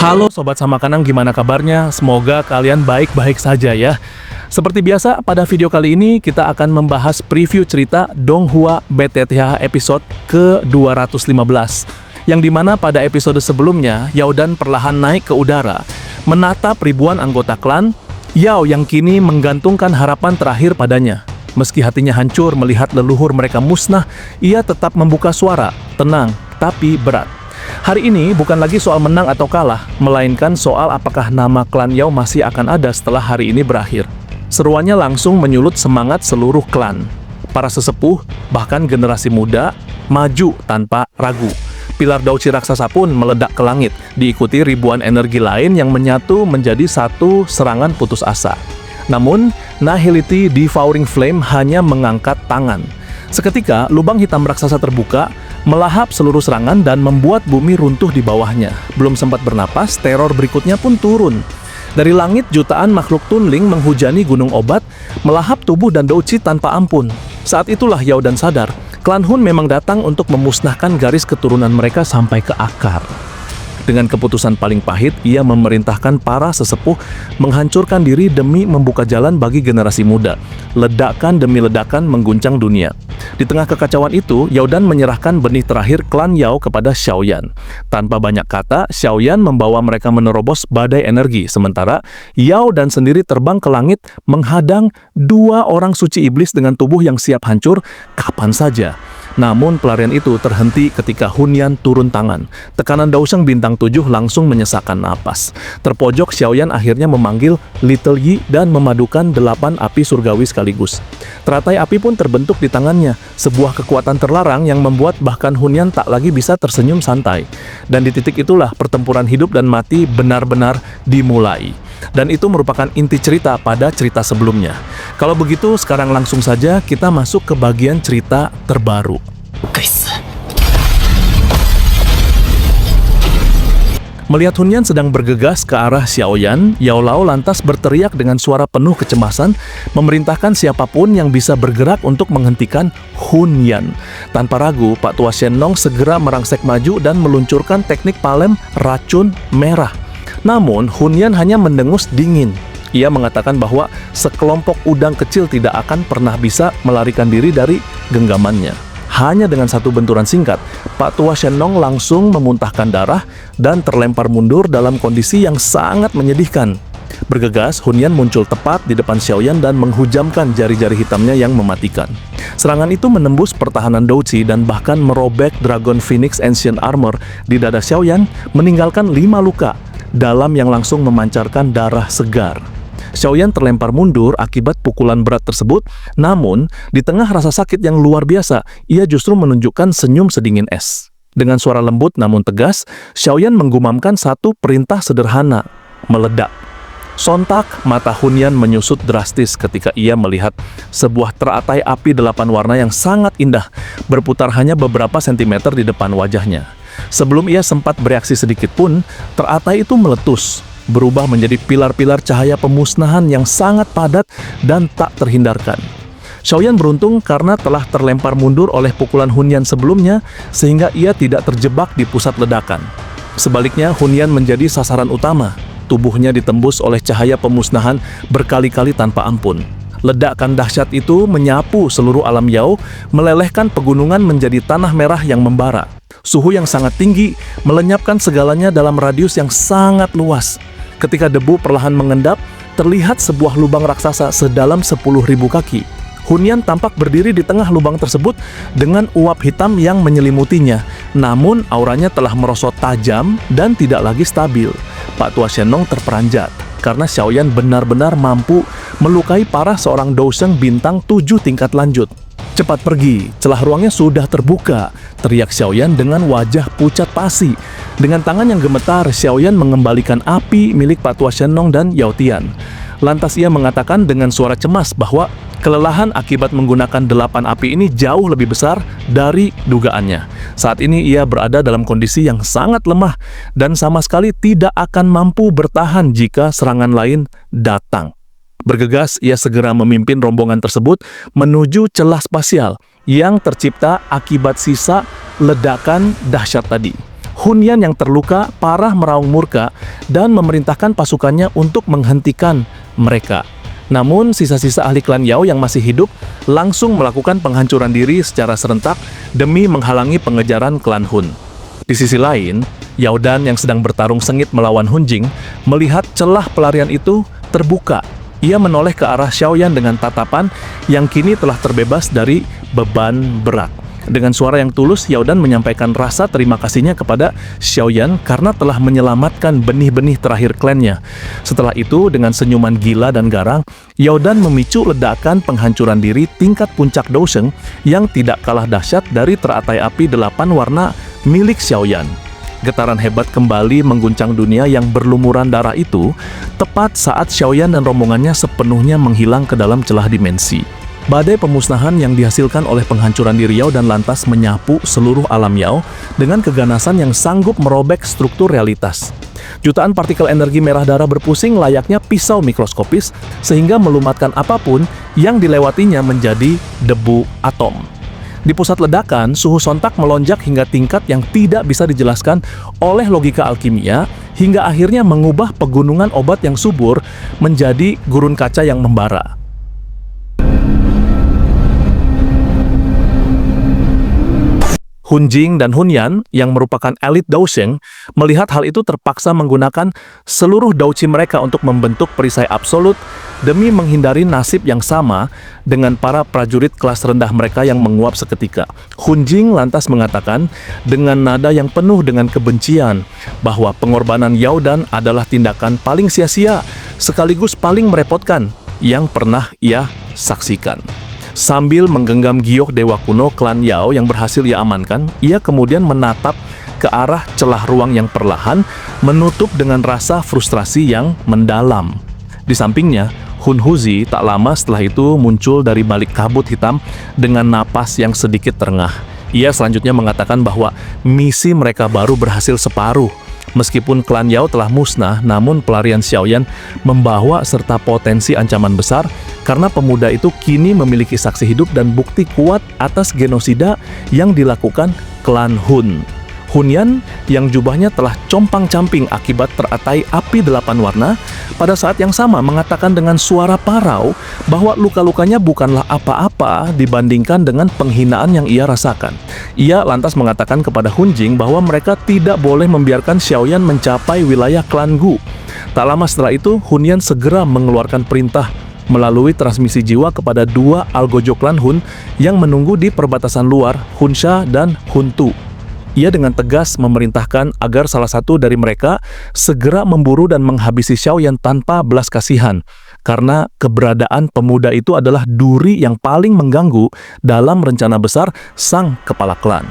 Halo Sobat Samakanang, gimana kabarnya? Semoga kalian baik-baik saja ya. Seperti biasa, pada video kali ini kita akan membahas preview cerita Donghua BTTH episode ke-215. Yang dimana pada episode sebelumnya, Yaodan perlahan naik ke udara, menatap ribuan anggota klan. Yao yang kini menggantungkan harapan terakhir padanya. Meski hatinya hancur melihat leluhur mereka musnah, ia tetap membuka suara, tenang tapi berat. Hari ini bukan lagi soal menang atau kalah, melainkan soal apakah nama klan Yao masih akan ada setelah hari ini berakhir. Seruannya langsung menyulut semangat seluruh klan. Para sesepuh, bahkan generasi muda, maju tanpa ragu. Pilar Daochi raksasa pun meledak ke langit, diikuti ribuan energi lain yang menyatu menjadi satu serangan putus asa. Namun, Nihility Devouring Flame hanya mengangkat tangan. Seketika, lubang hitam raksasa terbuka, melahap seluruh serangan dan membuat bumi runtuh di bawahnya. Belum sempat bernapas, teror berikutnya pun turun. Dari langit, jutaan makhluk tunling menghujani gunung obat, melahap tubuh dan Daochi tanpa ampun. Saat itulah Yaodan sadar, klan Hun memang datang untuk memusnahkan garis keturunan mereka sampai ke akar. Dengan keputusan paling pahit, ia memerintahkan para sesepuh menghancurkan diri demi membuka jalan bagi generasi muda. Ledakan demi ledakan mengguncang dunia. Di tengah kekacauan itu, Yaodan menyerahkan benih terakhir klan Yao kepada Xiaoyan. Tanpa banyak kata, Xiaoyan membawa mereka menerobos badai energi, sementara Yaodan sendiri terbang ke langit menghadang dua orang suci iblis dengan tubuh yang siap hancur kapan saja. Namun pelarian itu terhenti ketika Hunyan turun tangan. Tekanan Daosheng bintang 7 langsung menyesakkan napas. Terpojok, Xiaoyan akhirnya memanggil Little Yi dan memadukan 8 api surgawi sekaligus. Teratai api pun terbentuk di tangannya, sebuah kekuatan terlarang yang membuat bahkan Hunyan tak lagi bisa tersenyum santai. Dan di titik itulah pertempuran hidup dan mati benar-benar dimulai. Dan itu merupakan inti cerita pada cerita sebelumnya. Kalau begitu, sekarang langsung saja kita masuk ke bagian cerita terbaru. Guys. Melihat Hunyan sedang bergegas ke arah Xiaoyan, Yao Lao lantas berteriak dengan suara penuh kecemasan, memerintahkan siapapun yang bisa bergerak untuk menghentikan Hunyan. Tanpa ragu, Pak Tua Shenlong segera merangsek maju dan meluncurkan teknik palem racun merah. Namun, Hunyan hanya mendengus dingin. Ia mengatakan bahwa sekelompok udang kecil tidak akan pernah bisa melarikan diri dari genggamannya. Hanya dengan satu benturan singkat, Pak Tua Shenlong langsung memuntahkan darah dan terlempar mundur dalam kondisi yang sangat menyedihkan. Bergegas, Hunyan muncul tepat di depan Xiaoyan dan menghujamkan jari-jari hitamnya yang mematikan. Serangan itu menembus pertahanan Daochi dan bahkan merobek Dragon Phoenix Ancient Armor di dada Xiaoyan, meninggalkan 5 luka dalam yang langsung memancarkan darah segar. Xiaoyan terlempar mundur akibat pukulan berat tersebut, namun di tengah rasa sakit yang luar biasa, ia justru menunjukkan senyum sedingin es. Dengan suara lembut namun tegas, Xiaoyan menggumamkan satu perintah sederhana, meledak. Sontak, mata Hunyan menyusut drastis ketika ia melihat sebuah teratai api 8 warna yang sangat indah, berputar hanya beberapa sentimeter di depan wajahnya. Sebelum ia sempat bereaksi sedikit pun, teratai itu meletus, berubah menjadi pilar-pilar cahaya pemusnahan yang sangat padat dan tak terhindarkan. Xiaoyan beruntung karena telah terlempar mundur oleh pukulan Hunyan sebelumnya, sehingga ia tidak terjebak di pusat ledakan. Sebaliknya, Hunyan menjadi sasaran utama. Tubuhnya ditembus oleh cahaya pemusnahan berkali-kali tanpa ampun. Ledakan dahsyat itu menyapu seluruh alam Yao, melelehkan pegunungan menjadi tanah merah yang membara. Suhu yang sangat tinggi melenyapkan segalanya dalam radius yang sangat luas. Ketika debu perlahan mengendap, terlihat sebuah lubang raksasa sedalam 10.000 kaki. Hunyan tampak berdiri di tengah lubang tersebut dengan uap hitam yang menyelimutinya. Namun auranya telah merosot tajam dan tidak lagi stabil. Pak Tua Shenlong terperanjat karena Xiaoyan benar-benar mampu melukai parah seorang Daosheng bintang 7 tingkat lanjut. Cepat pergi, celah ruangnya sudah terbuka, teriak Xiaoyan dengan wajah pucat pasi. Dengan tangan yang gemetar, Xiaoyan mengembalikan api milik Pak Tua Shenlong dan Yao Tian. Lantas ia mengatakan dengan suara cemas bahwa kelelahan akibat menggunakan 8 api ini jauh lebih besar dari dugaannya. Saat ini ia berada dalam kondisi yang sangat lemah dan sama sekali tidak akan mampu bertahan jika serangan lain datang. Bergegas, ia segera memimpin rombongan tersebut menuju celah spasial yang tercipta akibat sisa ledakan dahsyat tadi. Hun Yan yang terluka parah meraung murka dan memerintahkan pasukannya untuk menghentikan mereka. Namun, sisa-sisa ahli klan Yao yang masih hidup langsung melakukan penghancuran diri secara serentak demi menghalangi pengejaran klan Hun. Di sisi lain, Yao Dan yang sedang bertarung sengit melawan Hun Jing melihat celah pelarian itu terbuka. Ia menoleh ke arah Xiaoyan dengan tatapan yang kini telah terbebas dari beban berat. Dengan suara yang tulus, Yao Dan menyampaikan rasa terima kasihnya kepada Xiaoyan karena telah menyelamatkan benih-benih terakhir klannya. Setelah itu, dengan senyuman gila dan garang, Yao Dan memicu ledakan penghancuran diri tingkat puncak Dosheng yang tidak kalah dahsyat dari teratai api 8 warna milik Xiaoyan. Getaran hebat kembali mengguncang dunia yang berlumuran darah itu, tepat saat Xiaoyan dan rombongannya sepenuhnya menghilang ke dalam celah dimensi. Badai pemusnahan yang dihasilkan oleh penghancuran diri Yao dan lantas menyapu seluruh alam Yao dengan keganasan yang sanggup merobek struktur realitas. Jutaan partikel energi merah darah berpusing layaknya pisau mikroskopis sehingga melumatkan apapun yang dilewatinya menjadi debu atom. Di pusat ledakan, suhu sontak melonjak hingga tingkat yang tidak bisa dijelaskan oleh logika alkimia hingga akhirnya mengubah pegunungan obat yang subur menjadi gurun kaca yang membara. Hun Jing dan Hun Yan yang merupakan elit Dosheng melihat hal itu terpaksa menggunakan seluruh douqi mereka untuk membentuk perisai absolut demi menghindari nasib yang sama dengan para prajurit kelas rendah mereka yang menguap seketika. Hun Jing lantas mengatakan dengan nada yang penuh dengan kebencian bahwa pengorbanan Yao Dan adalah tindakan paling sia-sia sekaligus paling merepotkan yang pernah ia saksikan. Sambil menggenggam giok dewa kuno klan Yao yang berhasil ia amankan, ia kemudian menatap ke arah celah ruang yang perlahan menutup dengan rasa frustrasi yang mendalam. Di sampingnya, Hun Huzi tak lama setelah itu muncul dari balik kabut hitam dengan napas yang sedikit terengah. Ia selanjutnya mengatakan bahwa misi mereka baru berhasil separuh. Meskipun klan Yao telah musnah, namun pelarian Xiaoyan membawa serta potensi ancaman besar karena pemuda itu kini memiliki saksi hidup dan bukti kuat atas genosida yang dilakukan klan Hun. Hun Yan yang jubahnya telah compang-camping akibat teratai api 8 warna, pada saat yang sama mengatakan dengan suara parau bahwa luka-lukanya bukanlah apa-apa dibandingkan dengan penghinaan yang ia rasakan. Ia lantas mengatakan kepada Hun Jing bahwa mereka tidak boleh membiarkan Xiaoyan mencapai wilayah klan Gu. Tak lama setelah itu, Hun Yan segera mengeluarkan perintah melalui transmisi jiwa kepada 2 algojo klan Hun yang menunggu di perbatasan luar, Hun Sha dan Hun Tu. Ia dengan tegas memerintahkan agar salah satu dari mereka segera memburu dan menghabisi Xiaoyan tanpa belas kasihan, karena keberadaan pemuda itu adalah duri yang paling mengganggu dalam rencana besar sang kepala klan.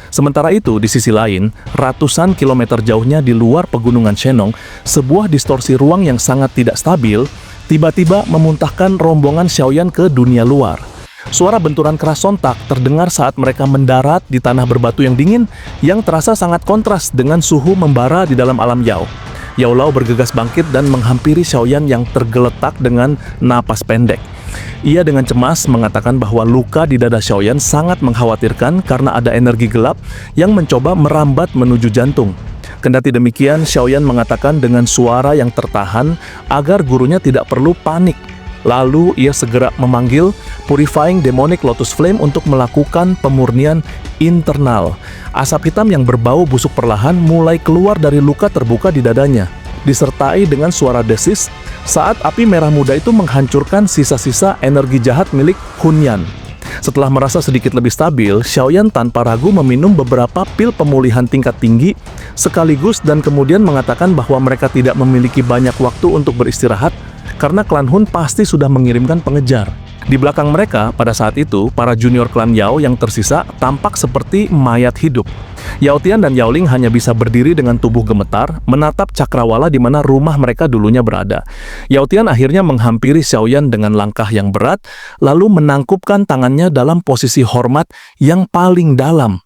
Sementara itu, di sisi lain, ratusan kilometer jauhnya di luar pegunungan Shenong, sebuah distorsi ruang yang sangat tidak stabil tiba-tiba memuntahkan rombongan Xiaoyan ke dunia luar. Suara benturan keras sontak terdengar saat mereka mendarat di tanah berbatu yang dingin yang terasa sangat kontras dengan suhu membara di dalam alam Yao. Yao Lao bergegas bangkit dan menghampiri Xiaoyan yang tergeletak dengan napas pendek. Ia dengan cemas mengatakan bahwa luka di dada Xiaoyan sangat mengkhawatirkan karena ada energi gelap yang mencoba merambat menuju jantung. Kendati demikian, Xiaoyan mengatakan dengan suara yang tertahan agar gurunya tidak perlu panik. Lalu ia segera memanggil Purifying Demonic Lotus Flame untuk melakukan pemurnian internal. Asap hitam yang berbau busuk perlahan mulai keluar dari luka terbuka di dadanya, disertai dengan suara desis saat api merah muda itu menghancurkan sisa-sisa energi jahat milik Hun Yan. Setelah merasa sedikit lebih stabil, Xiaoyan tanpa ragu meminum beberapa pil pemulihan tingkat tinggi sekaligus dan kemudian mengatakan bahwa mereka tidak memiliki banyak waktu untuk beristirahat karena klan Hun pasti sudah mengirimkan pengejar. Di belakang mereka, pada saat itu, para junior klan Yao yang tersisa tampak seperti mayat hidup. Yao Tian dan Yao Ling hanya bisa berdiri dengan tubuh gemetar, menatap cakrawala di mana rumah mereka dulunya berada. Yao Tian akhirnya menghampiri Xiaoyan dengan langkah yang berat, lalu menangkupkan tangannya dalam posisi hormat yang paling dalam.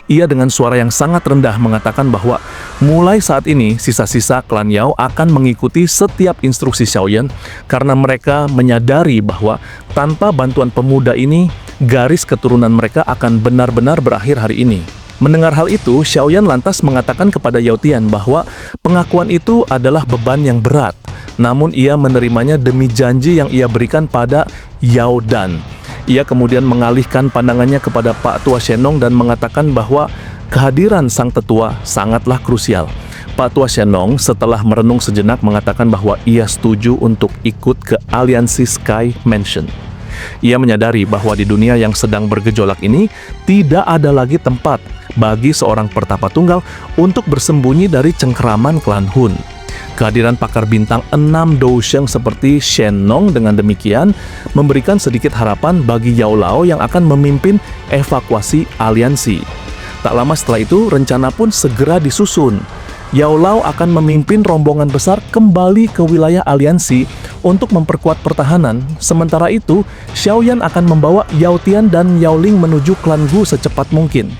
Ia dengan suara yang sangat rendah mengatakan bahwa mulai saat ini sisa-sisa klan Yao akan mengikuti setiap instruksi Xiaoyan karena mereka menyadari bahwa tanpa bantuan pemuda ini, garis keturunan mereka akan benar-benar berakhir hari ini. Mendengar hal itu, Xiaoyan lantas mengatakan kepada Yao Tian bahwa pengakuan itu adalah beban yang berat, namun ia menerimanya demi janji yang ia berikan pada Yao Dan. Ia kemudian mengalihkan pandangannya kepada Pak Tua Shenong dan mengatakan bahwa kehadiran sang tetua sangatlah krusial. Pak Tua Shenong setelah merenung sejenak mengatakan bahwa ia setuju untuk ikut ke aliansi Sky Mansion. Ia menyadari bahwa di dunia yang sedang bergejolak ini tidak ada lagi tempat bagi seorang pertapa tunggal untuk bersembunyi dari cengkeraman klan Hun. Kehadiran pakar bintang 6 Dousheng seperti Shenong dengan demikian memberikan sedikit harapan bagi Yao Lao yang akan memimpin evakuasi aliansi. Tak lama setelah itu, rencana pun segera disusun. Yao Lao akan memimpin rombongan besar kembali ke wilayah aliansi untuk memperkuat pertahanan. Sementara itu, Xiaoyan akan membawa Yao Tian dan Yao Ling menuju klan Gu secepat mungkin.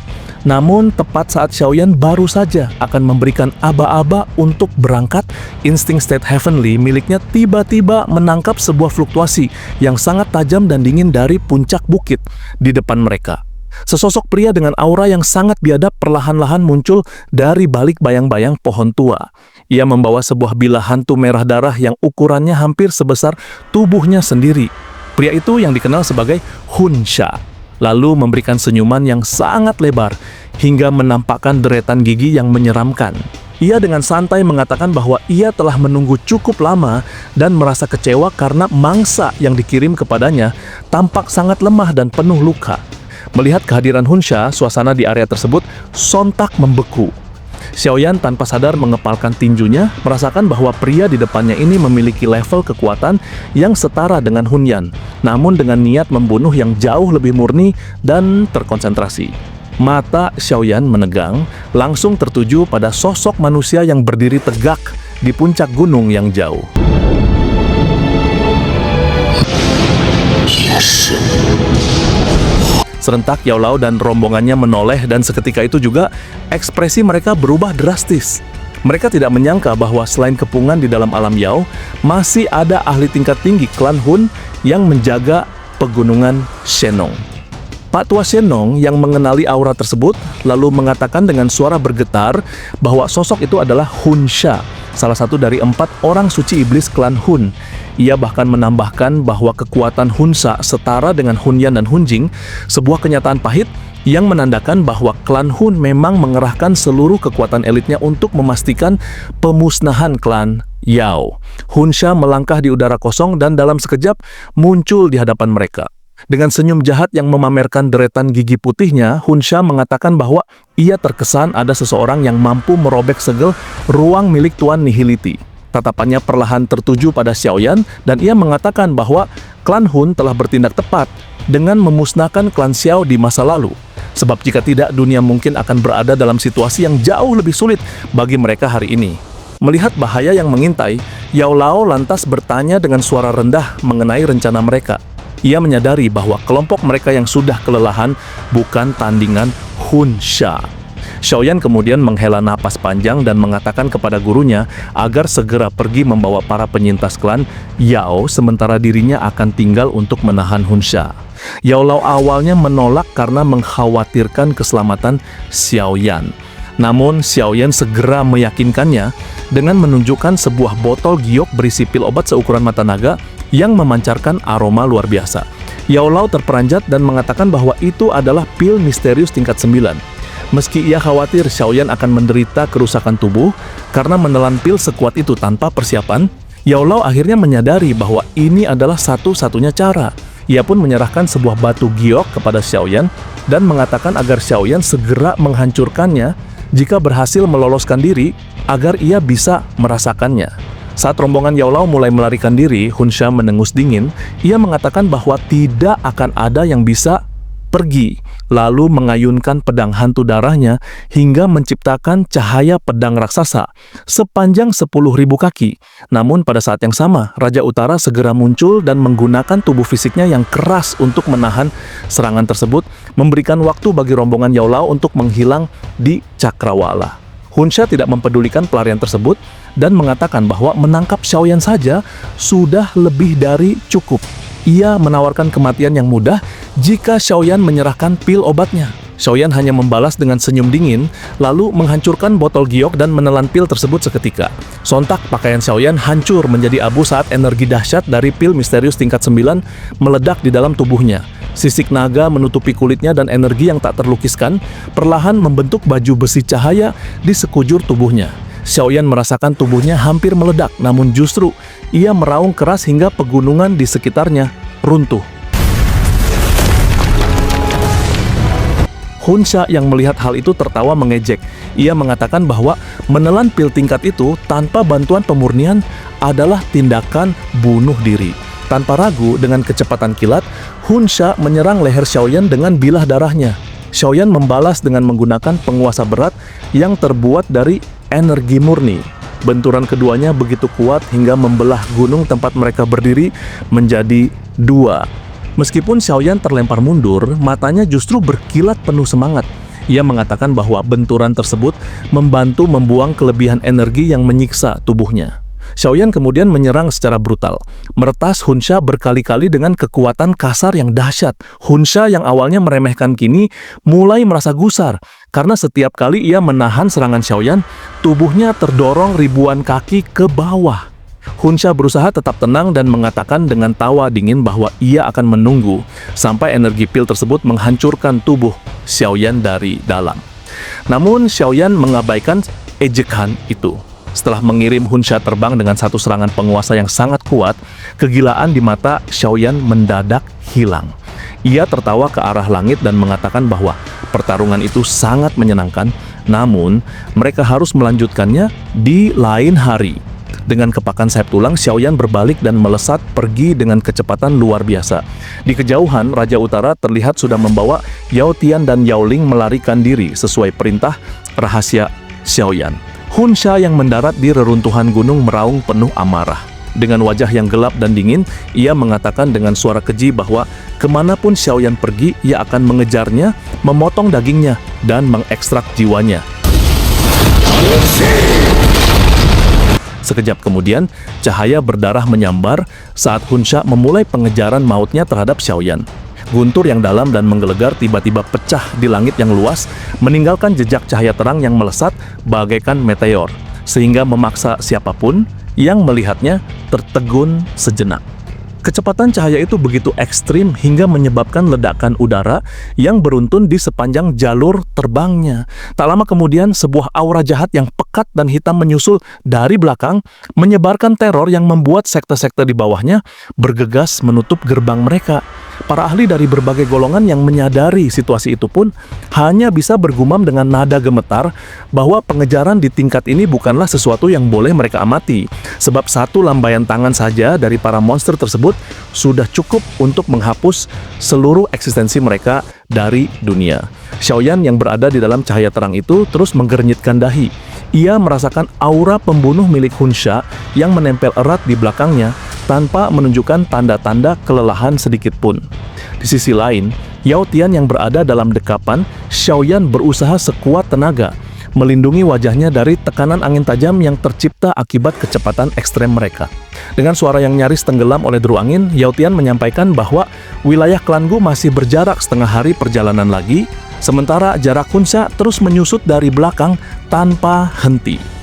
Namun, tepat saat Xiaoyan baru saja akan memberikan aba-aba untuk berangkat, insting state heavenly miliknya tiba-tiba menangkap sebuah fluktuasi yang sangat tajam dan dingin dari puncak bukit di depan mereka. Sesosok pria dengan aura yang sangat biadab perlahan-lahan muncul dari balik bayang-bayang pohon tua. Ia membawa sebuah bilah hantu merah darah yang ukurannya hampir sebesar tubuhnya sendiri. Pria itu yang dikenal sebagai Hun Sha, lalu memberikan senyuman yang sangat lebar hingga menampakkan deretan gigi yang menyeramkan. Ia dengan santai mengatakan bahwa ia telah menunggu cukup lama dan merasa kecewa karena mangsa yang dikirim kepadanya tampak sangat lemah dan penuh luka. Melihat kehadiran Hun Sha, suasana di area tersebut sontak membeku. Xiaoyan tanpa sadar mengepalkan tinjunya, merasakan bahwa pria di depannya ini memiliki level kekuatan yang setara dengan Hun Yan, namun dengan niat membunuh yang jauh lebih murni dan terkonsentrasi. Mata Xiaoyan menegang, langsung tertuju pada sosok manusia yang berdiri tegak di puncak gunung yang jauh. Serentak Yao Lao dan rombongannya menoleh dan seketika itu juga ekspresi mereka berubah drastis. Mereka tidak menyangka bahwa selain kepungan di dalam alam Yao, masih ada ahli tingkat tinggi klan Hun yang menjaga pegunungan Shenong. Pak Tua Shenong yang mengenali aura tersebut lalu mengatakan dengan suara bergetar bahwa sosok itu adalah Hun Sha, salah satu dari 4 orang suci iblis klan Hun. Ia bahkan menambahkan bahwa kekuatan Hun Sha setara dengan Hun Yan dan Hun Jing, sebuah kenyataan pahit yang menandakan bahwa klan Hun memang mengerahkan seluruh kekuatan elitnya untuk memastikan pemusnahan klan Yao. Hun Sha melangkah di udara kosong dan dalam sekejap muncul di hadapan mereka. Dengan senyum jahat yang memamerkan deretan gigi putihnya, Hun Sha mengatakan bahwa ia terkesan ada seseorang yang mampu merobek segel ruang milik Tuan Nihility. Tatapannya perlahan tertuju pada Xiaoyan dan ia mengatakan bahwa klan Hun telah bertindak tepat dengan memusnahkan klan Xiao di masa lalu. Sebab jika tidak, dunia mungkin akan berada dalam situasi yang jauh lebih sulit bagi mereka hari ini. Melihat bahaya yang mengintai, Yao Lao lantas bertanya dengan suara rendah mengenai rencana mereka. Ia menyadari bahwa kelompok mereka yang sudah kelelahan bukan tandingan Hun Sha. Xiaoyan kemudian menghela napas panjang dan mengatakan kepada gurunya agar segera pergi membawa para penyintas klan Yao, sementara dirinya akan tinggal untuk menahan Hun Sha. Yao Lao awalnya menolak karena mengkhawatirkan keselamatan Xiaoyan. Namun Xiaoyan segera meyakinkannya dengan menunjukkan sebuah botol giok berisi pil obat seukuran mata naga yang memancarkan aroma luar biasa. Yao Lao terperanjat dan mengatakan bahwa itu adalah pil misterius tingkat 9. Meski ia khawatir Xiaoyan akan menderita kerusakan tubuh karena menelan pil sekuat itu tanpa persiapan, Yao Lao akhirnya menyadari bahwa ini adalah satu-satunya cara. Ia pun menyerahkan sebuah batu giok kepada Xiaoyan dan mengatakan agar Xiaoyan segera menghancurkannya jika berhasil meloloskan diri agar ia bisa merasakannya. Saat rombongan Yao Lao mulai melarikan diri, Hun Sha menengus dingin. Ia mengatakan bahwa tidak akan ada yang bisa pergi, lalu mengayunkan pedang hantu darahnya hingga menciptakan cahaya pedang raksasa sepanjang 10.000 kaki. Namun pada saat yang sama, Raja Utara segera muncul dan menggunakan tubuh fisiknya yang keras untuk menahan serangan tersebut memberikan waktu bagi rombongan Yaolao untuk menghilang di Cakrawala. Hunsha tidak mempedulikan pelarian tersebut dan mengatakan bahwa menangkap Xiaoyan saja sudah lebih dari cukup. Ia menawarkan kematian yang mudah jika Xiaoyan menyerahkan pil obatnya. Xiaoyan hanya membalas dengan senyum dingin, lalu menghancurkan botol giok dan menelan pil tersebut seketika. Sontak pakaian Xiaoyan hancur menjadi abu saat energi dahsyat dari pil misterius tingkat 9 meledak di dalam tubuhnya. Sisik naga menutupi kulitnya dan energi yang tak terlukiskan perlahan membentuk baju besi cahaya di sekujur tubuhnya. Xiaoyan merasakan tubuhnya hampir meledak, namun justru ia meraung keras hingga pegunungan di sekitarnya runtuh. Hunsha yang melihat hal itu tertawa mengejek. Ia mengatakan bahwa menelan pil tingkat itu tanpa bantuan pemurnian adalah tindakan bunuh diri. Tanpa ragu, dengan kecepatan kilat, Hunsha menyerang leher Xiaoyan dengan bilah darahnya. Xiaoyan membalas dengan menggunakan penguasa berat yang terbuat dari energi murni. Benturan keduanya begitu kuat hingga membelah gunung tempat mereka berdiri menjadi dua. Meskipun Xiaoyan terlempar mundur, matanya justru berkilat penuh semangat. Ia mengatakan bahwa benturan tersebut membantu membuang kelebihan energi yang menyiksa tubuhnya. Xiaoyan kemudian menyerang secara brutal, meretas Hunsha berkali-kali dengan kekuatan kasar yang dahsyat. Hunsha yang awalnya meremehkan kini mulai merasa gusar, karena setiap kali ia menahan serangan Xiaoyan, tubuhnya terdorong ribuan kaki ke bawah. Hunsha berusaha tetap tenang dan mengatakan dengan tawa dingin bahwa ia akan menunggu sampai energi pil tersebut menghancurkan tubuh Xiaoyan dari dalam. Namun Xiaoyan mengabaikan ejekan itu. Setelah mengirim Hunsha terbang dengan satu serangan penguasa yang sangat kuat, kegilaan di mata Xiaoyan mendadak hilang. Ia tertawa ke arah langit dan mengatakan bahwa pertarungan itu sangat menyenangkan, namun mereka harus melanjutkannya di lain hari. Dengan kepakan sayap tulang, Xiaoyan berbalik dan melesat pergi dengan kecepatan luar biasa. Di kejauhan, Raja Utara terlihat sudah membawa Yao Tian dan Yao Ling melarikan diri sesuai perintah rahasia Xiaoyan. Hunsha yang mendarat di reruntuhan gunung meraung penuh amarah. Dengan wajah yang gelap dan dingin, ia mengatakan dengan suara keji bahwa kemanapun Xiaoyan pergi, ia akan mengejarnya, memotong dagingnya, dan mengekstrak jiwanya. Sekejap kemudian, cahaya berdarah menyambar saat Hunsha memulai pengejaran mautnya terhadap Xiaoyan. Guntur yang dalam dan menggelegar tiba-tiba pecah di langit yang luas, meninggalkan jejak cahaya terang yang melesat bagaikan meteor, sehingga memaksa siapapun yang melihatnya tertegun sejenak. Kecepatan cahaya itu begitu ekstrim hingga menyebabkan ledakan udara yang beruntun di sepanjang jalur terbangnya. Tak lama kemudian, sebuah aura jahat yang pekat dan hitam menyusul dari belakang, menyebarkan teror yang membuat sekte-sekte di bawahnya bergegas menutup gerbang mereka. Para ahli dari berbagai golongan yang menyadari situasi itu pun hanya bisa bergumam dengan nada gemetar bahwa pengejaran di tingkat ini bukanlah sesuatu yang boleh mereka amati, sebab satu lambaian tangan saja dari para monster tersebut sudah cukup untuk menghapus seluruh eksistensi mereka dari dunia. Xiaoyan yang berada di dalam cahaya terang itu terus menggernyitkan dahi. Ia merasakan aura pembunuh milik Hunsha yang menempel erat di belakangnya tanpa menunjukkan tanda-tanda kelelahan sedikit pun. Di sisi lain, Yao Tian yang berada dalam dekapan, Xiaoyan berusaha sekuat tenaga melindungi wajahnya dari tekanan angin tajam yang tercipta akibat kecepatan ekstrem mereka. Dengan suara yang nyaris tenggelam oleh deru angin, Yao Tian menyampaikan bahwa wilayah klan Gu masih berjarak setengah hari perjalanan lagi, sementara jarak Hunsha terus menyusut dari belakang tanpa henti.